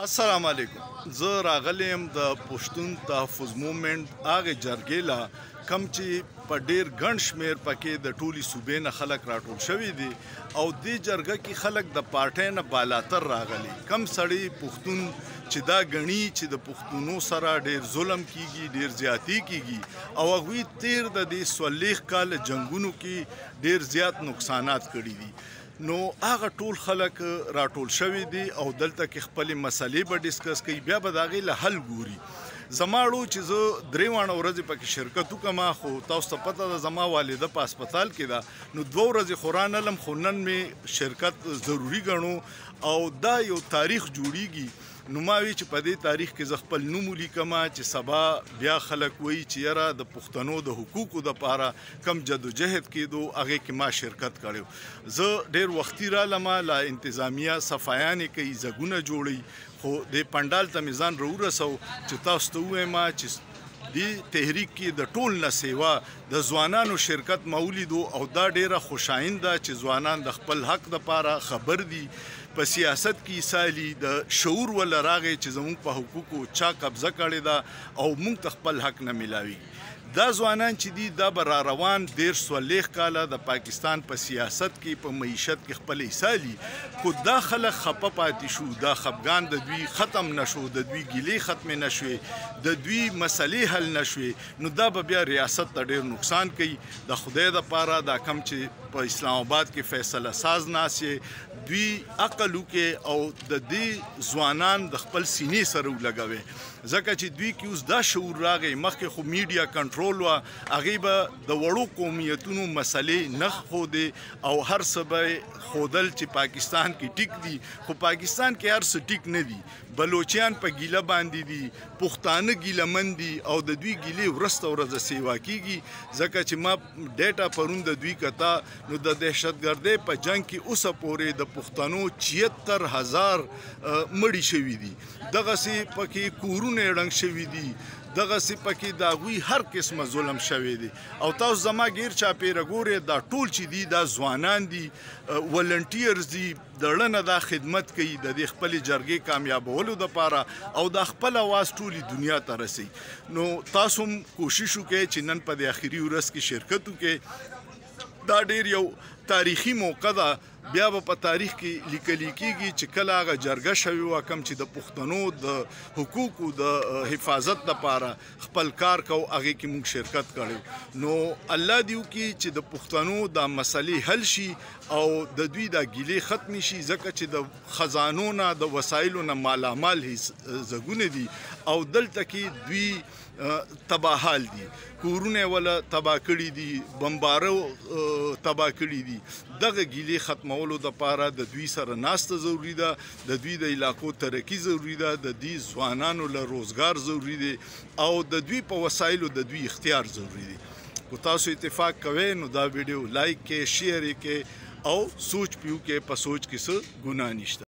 السلام علیکم. زه راغلی یم د پښتون تحفظ مومنټ هغې جرګې لا کم چې په ډېر ګڼ شمېر پکې د ټولې صوبې نه خلک راټول شوي دي او دې جرګه کې خلک د پارټۍ نه بالاتر راغلي. کم سړی پښتون چې دا ګڼي چې د پښتونو سره ډېر ظلم کیږي، ډېر زیاتی کیږي او هغوی تیر د دې 40 کال جنګونو کې ډېر زیات نقصانات کړي دي. نو هغه ټول خلک راټول شوي دي او دلته کې خپلې مسلې به ډسکس کوي، بیا به د هغې له حل ګوري. زما اړو چې زه 3 ورځې پکې شرکت وکړم، خو تاسو ته پته ده زما والده په هسپتال کې ده، نو 2 ورځې خو رانلم، خو نن مې شرکت ضروري ګڼو او دا یو تاریخ جوړیږي. نو ما وی چې په دې تاریخ کې زه خپل نوم ولیکم چې سبا بیا خلک وایي چې یاره د پښتنو د حقوقو دپاره کم جدوجهد کېدو هغې کې ما شرکت کړی. زه ډېر وختي رالم، لا انتظامیه صفایانې کوي، زګونه جوړوي، خو دې پنډال ته مې ځان راورسو چې تاسو ته ووایم چې دې تحریک کې د ټول نه سیوا د ځوانانو شرکت ما ولیدو او دا ډېره خوشاینده چې ځوانان د خپل حق دپاره خبر دي، په سیاست کې سالي د شعور ولا راغی چې زموږ په حقوقو چا قبضه کړې ده او موږ ته خپل حق نه ملاوي. دا ځوانان چې دي دا به را روان 40 کاله د پاکستان په سیاست کې په معیشت کې خپل ایسالي، خو دا خلک خپه پاتې شو، دا خفګان د دوی ختم نشو، د دوی ګیلې ختمې نشوې، د دوی مسلې حل نشوې، نو دا به بیا ریاست ته ډېر نقصان کوي. د خدای دپاره دا کم چې په اسلام آباد کې فیصله ساز ناست یې، دوی عقل وکړي او د دې ځوانان د خپل سینې سره ولګوي، ځکه چې دوی کې اوس دا شعور راغی. مخکې خو میډیا کنټرول وه، هغې به د وړو قومیتونو مسلې نه ښودې او هر څه به ښودل چې پاکستان کې ټیک دي، خو پاکستان کې هر څه ټیک نه دي. بلوچیان په ګیله باندې دي، پښتانه ګیلهمن دي او د دوی ګیلې ورځ ورځ سیوا کیږي، ځکه چې ما ډیټا پرون د دوی کتا نو د دهشتګردۍ په جنګ کې اوسه پورې د پښتنو 76,000 مړي شوي دي، دغسې پکې کورونه ړنګ شوي دي، دغسې پکې د هغوی هر قسمه ظلم شوی دی. او تاسو زما غیر چاپیره ګورئ، دا ټول چې دي دا ځوانان دي، ولنټیرز دي، د ړنه دا خدمت کوي د دې خپلې جرګې کامیابولو دپاره او دا خپل اواز ټولې دنیا ته رسوي. نو تاسو هم کوشش وکړئ چې نن په دې اخري ورځ کې شرکت وکړئ. دا ډېر یو تاریخي موقع ده، بیا به په تاریخ کې لیکلی کېږي چې کله هغه جرګه شوې وه کم چې د پښتنو د حقوقو د حفاظت دپاره خپل کار کو، هغې کې موږ شرکت کړی. نو الله دې وکړي چې د پښتنو دا مسلې حل شي او د دوی دا ګیلې ختمې شي، ځکه چې د خزانو نه د وسایلو نه مالامال زګونه دي او دلته کې دوی تباحال دي، کورونه ولا تباه کړي دي، بمبارو تباه کړي دي. دغه ګیلې ختمولو دپاره د دوی سره ناسته ضروري ده، د دوی د علاقو ترقي ضروري ده، د دوی ځوانانو له روزګار ضروري دی او د دوی په وسایلو د دوی اختیار ضروري دی. که تاسو اتفاق کوئ نو دا ویډیو لایک کې، شیر کې او سوچ پیو کې، په سوچ کې څه ګناه نشته.